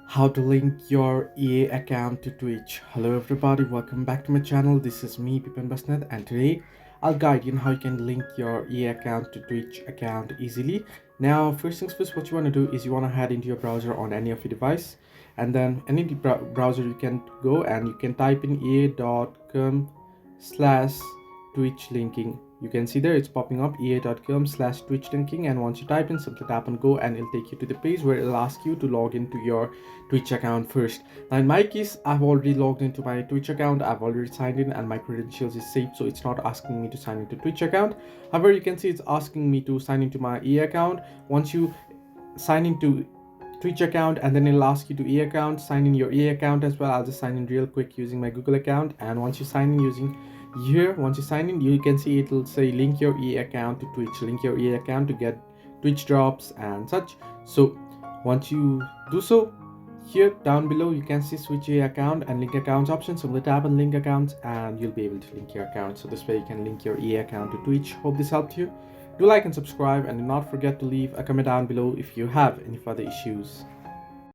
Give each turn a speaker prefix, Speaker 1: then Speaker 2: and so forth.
Speaker 1: How to link your EA account to Twitch. Hello everybody, welcome back to my channel. This is me, Pipan Basnet, and today I'll guide you on how you can link your EA account to Twitch account easily. Now, first things first, what you want to do is you want to head into your browser on any of your device, and then any browser you can go and you can type in ea.com slash Twitch linking. You can see there it's popping up ea.com slash Twitch linking, and once you type in, simply tap on go and it'll take you to the page where it'll ask you to log into your Twitch account first. Now in my case, I've already logged into my Twitch account, I've already signed in, and my credentials is saved, so it's not asking me to sign into Twitch account. However, you can see it's asking me to sign into my EA account. Once you sign into Twitch account, and then it'll ask you to E account, sign in your E account as well. I'll just sign in real quick using my Google account, and once you sign in using here, once you sign in, you can see it'll say link your E account to Twitch, link your E account to get Twitch drops and such. So once you do so, here down below you can see switch E account and link accounts option. So we'll tap on link accounts and you'll be able to link your account. So this way you can link your E account to Twitch. Hope this helped you. Do like and subscribe, and do not forget to leave a comment down below if you have any further issues.